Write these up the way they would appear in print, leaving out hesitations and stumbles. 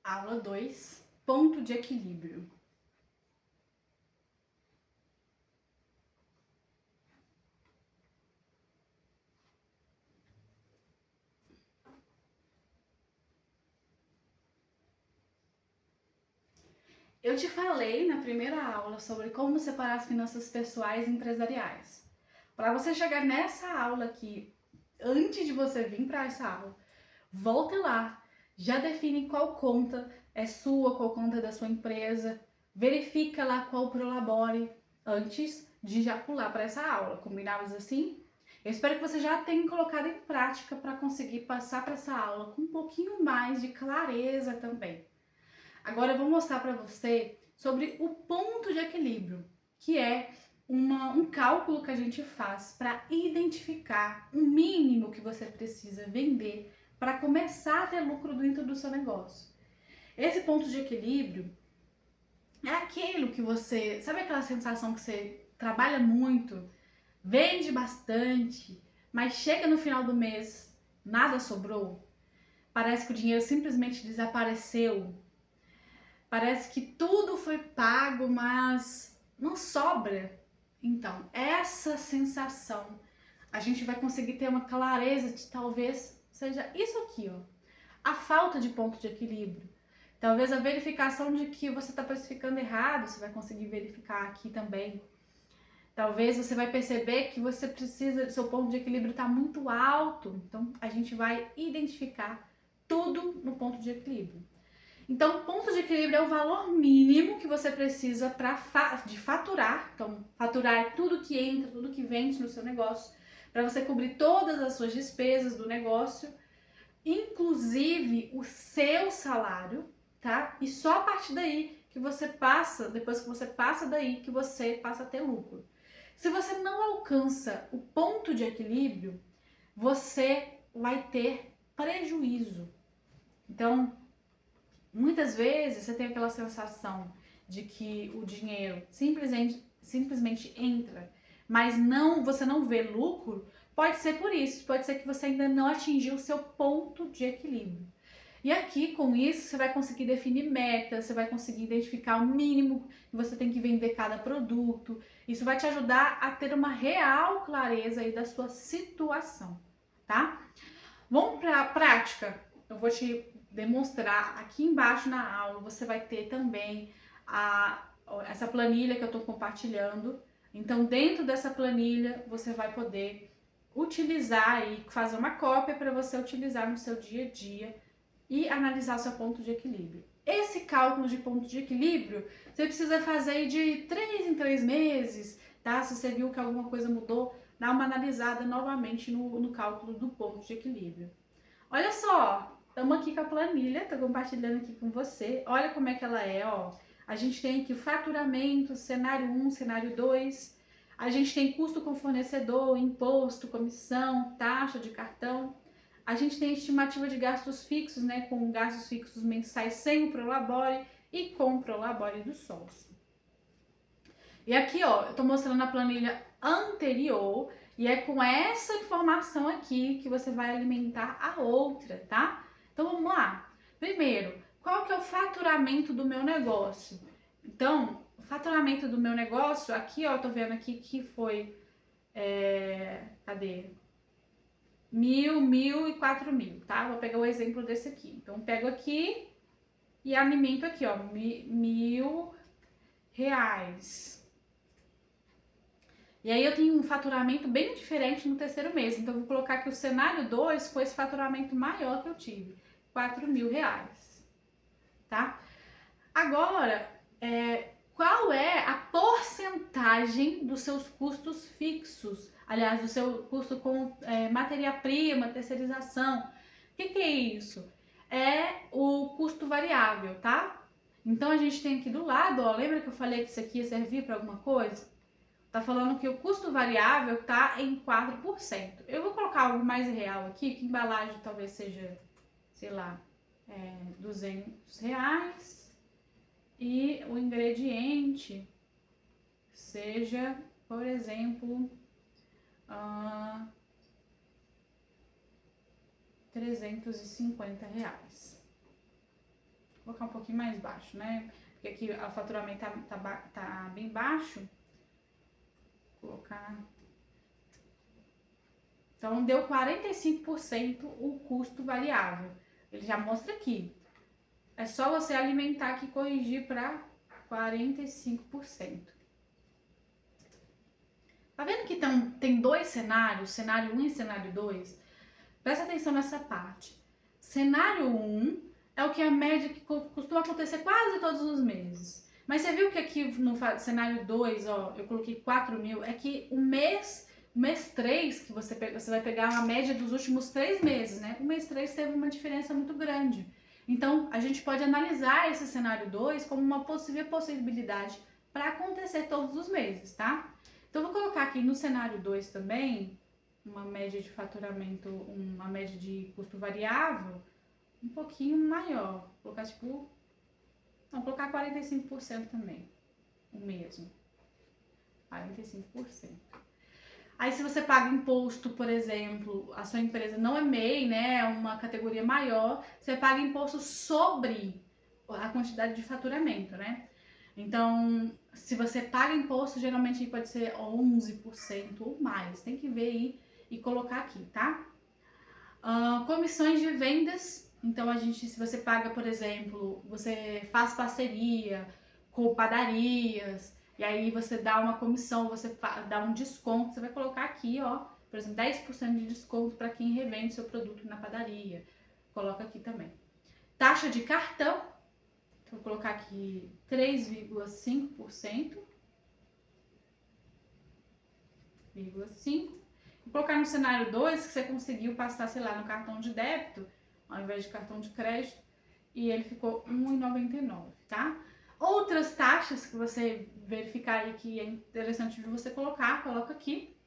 Aula 2, ponto de equilíbrio. Eu te falei na primeira aula sobre como separar as finanças pessoais e empresariais. Para você chegar nessa aula aqui, antes de você vir para essa aula, volte lá, já define qual conta é sua, qual conta é da sua empresa, verifica lá qual Prolabore antes de já pular para essa aula. Combinados assim? Eu espero que você já tenha colocado em prática para conseguir passar para essa aula com um pouquinho mais de clareza também. Agora eu vou mostrar para você sobre o ponto de equilíbrio, que é um cálculo que a gente faz para identificar o mínimo que você precisa vender para começar a ter lucro dentro do seu negócio. Esse ponto de equilíbrio é aquilo que você, sabe aquela sensação que você trabalha muito, vende bastante, mas chega no final do mês, nada sobrou? Parece que o dinheiro simplesmente desapareceu. Parece que tudo foi pago, mas não sobra. Então, essa sensação, a gente vai conseguir ter uma clareza de talvez seja isso aqui, ó. A falta de ponto de equilíbrio. Talvez a verificação de que você está precificando errado, você vai conseguir verificar aqui também. Talvez você vai perceber que você precisa, seu ponto de equilíbrio está muito alto. Então, a gente vai identificar tudo no ponto de equilíbrio. Então, ponto de equilíbrio é o valor mínimo que você precisa de faturar. Então, faturar é tudo que entra, tudo que vende no seu negócio, para você cobrir todas as suas despesas do negócio, inclusive o seu salário, tá? E só a partir daí que você passa, depois que você passa daí, que você passa a ter lucro. Se você não alcança o ponto de equilíbrio, você vai ter prejuízo. Então, muitas vezes você tem aquela sensação de que o dinheiro simplesmente entra, mas você não vê lucro. Pode ser por isso, pode ser que você ainda não atingiu o seu ponto de equilíbrio. E aqui, com isso, você vai conseguir definir metas, você vai conseguir identificar o mínimo que você tem que vender cada produto. Isso vai te ajudar a ter uma real clareza aí da sua situação, tá? Vamos para a prática? Eu vou te demonstrar aqui embaixo na aula. Você vai ter também essa planilha que eu estou compartilhando. Então, dentro dessa planilha, você vai poder utilizar e fazer uma cópia para você utilizar no seu dia a dia e analisar o seu ponto de equilíbrio. Esse cálculo de ponto de equilíbrio, você precisa fazer de 3 em 3 meses, tá? Se você viu que alguma coisa mudou, dá uma analisada novamente no cálculo do ponto de equilíbrio. Olha só, estamos aqui com a planilha, estou compartilhando aqui com você. Olha como é que ela é, ó. A gente tem aqui o faturamento, cenário 1, cenário 2. A gente tem custo com fornecedor, imposto, comissão, taxa de cartão. A gente tem estimativa de gastos fixos, né, com gastos fixos mensais sem o Prolabore e com o Prolabore do sócio. E aqui, ó, eu tô mostrando a planilha anterior e é com essa informação aqui que você vai alimentar a outra, tá? Então vamos lá. Primeiro, qual que é o faturamento do meu negócio? Então, o faturamento do meu negócio, aqui, ó, eu tô vendo aqui que foi, cadê? 1.000 e 4.000, tá? Vou pegar o exemplo desse aqui. Então, pego aqui e alimento aqui, ó, R$ 1.000. E aí eu tenho um faturamento bem diferente no terceiro mês. Então, eu vou colocar que o cenário 2 foi esse faturamento maior que eu tive, R$ 4.000, tá? Agora, qual é a porcentagem dos seus custos fixos? Aliás, do seu custo com matéria-prima, terceirização. O que é isso? É o custo variável, tá? Então, a gente tem aqui do lado, ó, lembra que eu falei que isso aqui ia servir para alguma coisa? Tá falando que o custo variável tá em 4%. Eu vou colocar algo mais real aqui, que embalagem talvez seja, sei lá, R$ 200. E o ingrediente seja, por exemplo, R$ 350. colocar um pouquinho mais baixo, né? Porque aqui o faturamento tá bem baixo. Vou colocar... Então, deu 45% o custo variável. Ele já mostra aqui. É só você alimentar aqui e corrigir para 45%. Tá vendo que tem dois cenários, cenário 1 e cenário 2? Presta atenção nessa parte. Cenário 1 é o que a média que costuma acontecer quase todos os meses. Mas você viu que aqui no cenário 2, ó, eu coloquei 4 mil, é que o mês 3, que você vai pegar uma média dos últimos 3 meses, né? O mês 3 teve uma diferença muito grande. Então, a gente pode analisar esse cenário 2 como uma possível possibilidade para acontecer todos os meses, tá? Então, eu vou colocar aqui no cenário 2 também uma média de faturamento, uma média de custo variável um pouquinho maior. Vou colocar tipo... Vamos colocar 45% também, o mesmo. 45%. Aí se você paga imposto, por exemplo, a sua empresa não é MEI, né, é uma categoria maior, você paga imposto sobre a quantidade de faturamento, né? Então, se você paga imposto, geralmente pode ser 11% ou mais. Tem que ver aí e colocar aqui, tá? Comissões de vendas. Então, se você paga, por exemplo, você faz parceria com padarias, e aí você dá uma comissão, você dá um desconto, você vai colocar aqui, ó, por exemplo, 10% de desconto para quem revende seu produto na padaria. Coloca aqui também. Taxa de cartão. Vou colocar aqui 3,5%. Vou colocar no cenário 2 que você conseguiu passar, sei lá, no cartão de débito, ao invés de cartão de crédito, e ele ficou 1,99, tá? Outras taxas que você verificar aí que é interessante de você colocar, coloca aqui.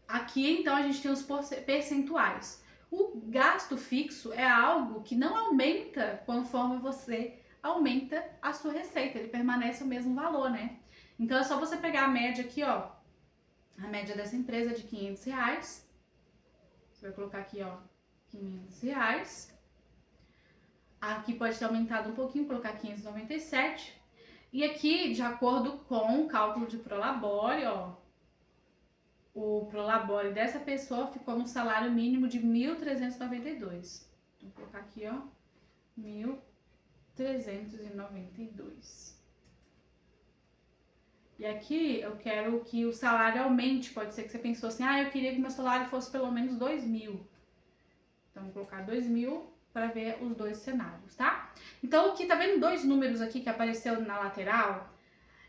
Aqui, então, a gente tem os percentuais. O gasto fixo é algo que não aumenta conforme você aumenta a sua receita, ele permanece o mesmo valor, né? Então, é só você pegar a média aqui, ó, a média dessa empresa de R$500. Você vai colocar aqui, ó, R$500. Aqui pode ter aumentado um pouquinho, colocar 597. E aqui, de acordo com o cálculo de Prolabore, ó, o Prolabore dessa pessoa ficou no salário mínimo de 1.392. Vou colocar aqui, ó, 1.392. E aqui eu quero que o salário aumente. Pode ser que você pensou assim, eu queria que meu salário fosse pelo menos 2.000. Então, vou colocar 2.000 para ver os dois cenários, tá? Então, aqui tá vendo dois números aqui que apareceu na lateral?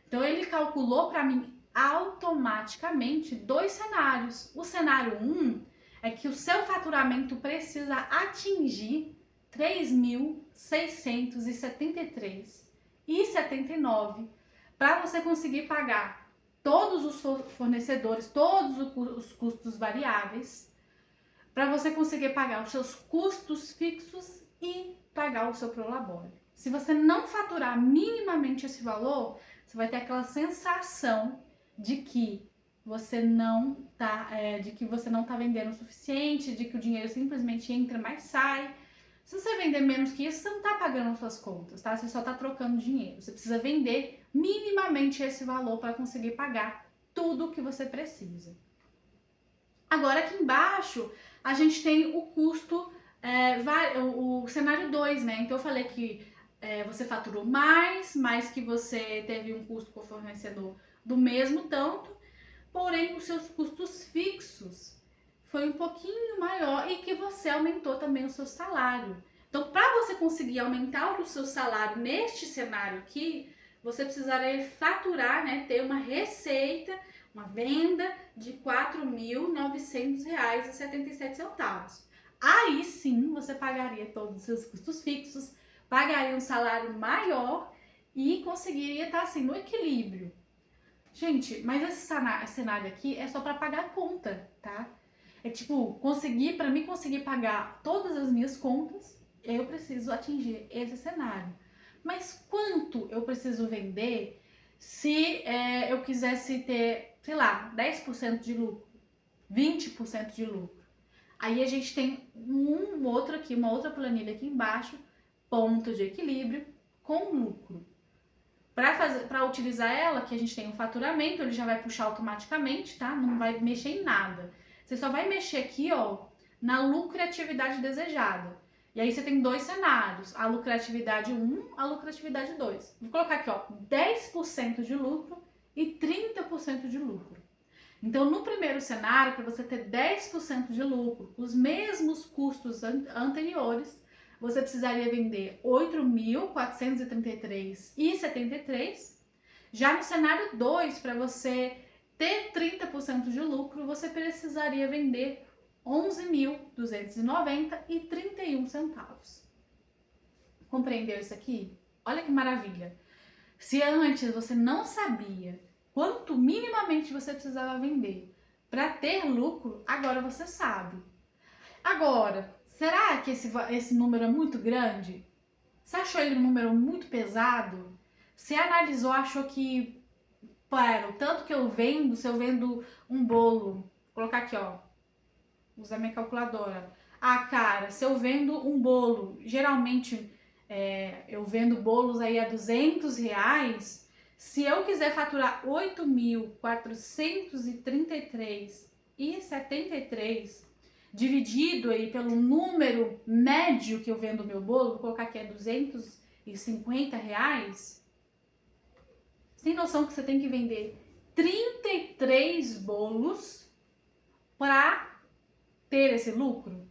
Então, ele calculou para mim automaticamente dois cenários. O cenário 1 é que o seu faturamento precisa atingir 3.673,79 para você conseguir pagar todos os fornecedores, todos os custos variáveis, para você conseguir pagar os seus custos fixos e pagar o seu Prolabore. Se você não faturar minimamente esse valor, você vai ter aquela sensação de que você não tá vendendo o suficiente, de que o dinheiro simplesmente entra, mas sai. Se você vender menos que isso, você não tá pagando suas contas, tá? Você só tá trocando dinheiro. Você precisa vender minimamente esse valor para conseguir pagar tudo o que você precisa. Agora aqui embaixo a gente tem o custo, o cenário 2, né? Então eu falei que você faturou mais que você teve um custo com o fornecedor do mesmo tanto, porém os seus custos fixos foi um pouquinho maior e que você aumentou também o seu salário. Então, para você conseguir aumentar o seu salário neste cenário aqui, você precisaria faturar, né, ter uma receita, uma venda de R$ 4.900,77. Aí sim você pagaria todos os seus custos fixos, pagaria um salário maior e conseguiria estar assim no equilíbrio. Gente, mas esse cenário aqui é só para pagar a conta, tá? É tipo, para mim conseguir pagar todas as minhas contas, eu preciso atingir esse cenário. Mas quanto eu preciso vender se eu quisesse ter, sei lá, 10% de lucro, 20% de lucro? Aí a gente tem uma outra planilha aqui embaixo ponto de equilíbrio com lucro. Para utilizar ela, que a gente tem um faturamento, ele já vai puxar automaticamente, tá? Não vai mexer em nada. Você só vai mexer aqui, ó, na lucratividade desejada. E aí você tem dois cenários, a lucratividade 1, a lucratividade 2. Vou colocar aqui, ó, 10% de lucro e 30% de lucro. Então, no primeiro cenário, para você ter 10% de lucro, os mesmos custos anteriores, você precisaria vender 8.433,73. Já no cenário 2, para você ter 30% de lucro, você precisaria vender 11.290,31 centavos. Compreendeu isso aqui? Olha que maravilha! Se antes você não sabia quanto minimamente você precisava vender para ter lucro, agora você sabe. Agora, será que esse número é muito grande? Você achou ele um número muito pesado? Você analisou, achou que, para o tanto que eu vendo, se eu vendo um bolo, vou colocar aqui, ó, usar minha calculadora. Ah, cara, se eu vendo um bolo, geralmente eu vendo bolos aí a R$200, se eu quiser faturar 8.433,73 dividido aí pelo número médio que eu vendo o meu bolo, vou colocar aqui R$250, você tem noção que você tem que vender 33 bolos para ter esse lucro?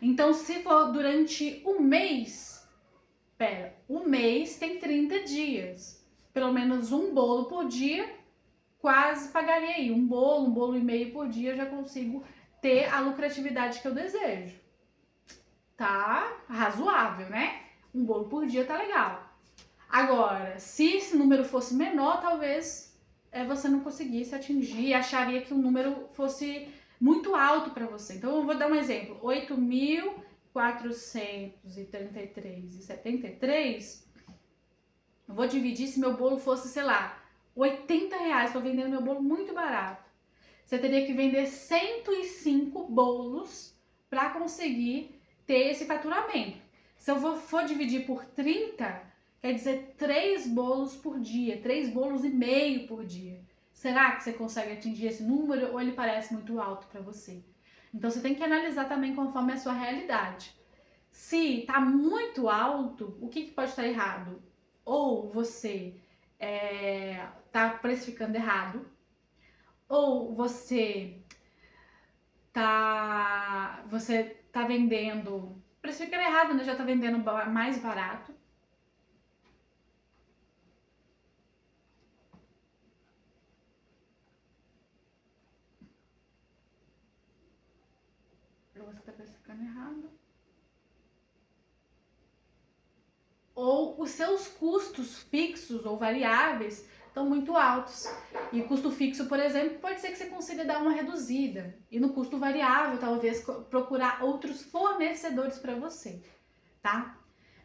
Então, se for durante um mês, um mês tem 30 dias. Pelo menos um bolo por dia, quase pagaria aí. Um bolo e meio por dia, eu já consigo ter a lucratividade que eu desejo. Tá razoável, né? Um bolo por dia tá legal. Agora, se esse número fosse menor, talvez você não conseguisse atingir, acharia que o número fosse muito alto para você. Então, eu vou dar um exemplo. 8.433,73. Eu vou dividir se meu bolo fosse, sei lá, R$80. Estou vendendo meu bolo muito barato. Você teria que vender 105 bolos para conseguir ter esse faturamento. Se eu for dividir por 30, quer dizer 3 bolos por dia, 3 bolos e meio por dia. Será que você consegue atingir esse número ou ele parece muito alto para você? Então você tem que analisar também conforme a sua realidade. Se está muito alto, o que pode estar errado? Ou você está precificando errado, ou você tá vendendo, precificando errado, né? Já tá vendendo mais barato. Ou você tá precificando errado. Ou os seus custos fixos ou variáveis estão muito altos. E custo fixo, por exemplo, pode ser que você consiga dar uma reduzida. E no custo variável, talvez procurar outros fornecedores para você, tá?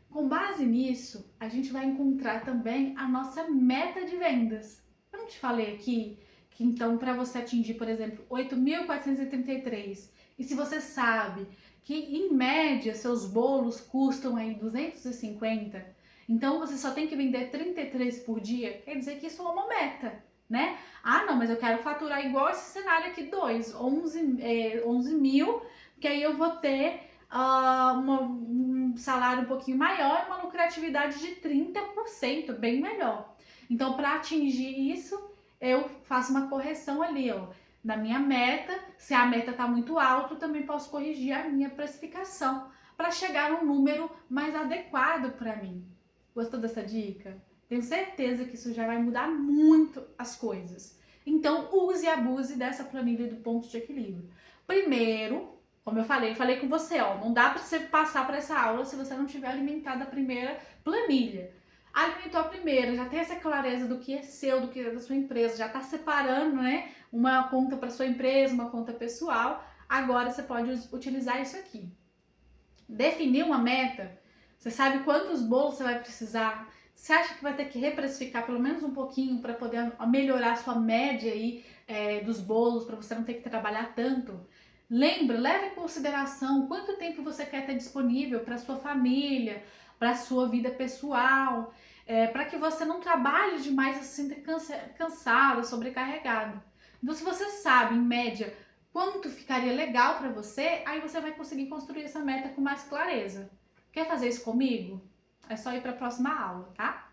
Com base nisso, a gente vai encontrar também a nossa meta de vendas. Eu não te falei aqui que então para você atingir, por exemplo, 8.433, e se você sabe que em média seus bolos custam aí 250, então você só tem que vender 33 por dia, quer dizer que isso é uma meta, né? Ah, não, mas eu quero faturar igual esse cenário aqui, 11 mil, que aí eu vou ter um salário um pouquinho maior e uma lucratividade de 30%, bem melhor. Então, para atingir isso, eu faço uma correção ali, ó, na minha meta. Se a meta está muito alta, eu também posso corrigir a minha precificação para chegar a um número mais adequado para mim. Gostou dessa dica? Tenho certeza que isso já vai mudar muito as coisas. Então, use e abuse dessa planilha do ponto de equilíbrio. Primeiro, como eu falei com você, ó, não dá para você passar para essa aula se você não tiver alimentado a primeira planilha. Alimentou a primeira, já tem essa clareza do que é seu, do que é da sua empresa, já está separando, né, uma conta para sua empresa, uma conta pessoal. Agora você pode utilizar isso aqui. Definir uma meta, você sabe quantos bolos você vai precisar. Você acha que vai ter que reprecificar pelo menos um pouquinho para poder melhorar a sua média aí, dos bolos, para você não ter que trabalhar tanto? Lembra, leve em consideração quanto tempo você quer ter disponível para sua família, para sua vida pessoal, para que você não trabalhe demais e se sinta cansada, sobrecarregada. Então, se você sabe, em média, quanto ficaria legal para você, aí você vai conseguir construir essa meta com mais clareza. Quer fazer isso comigo? É só ir para a próxima aula, tá?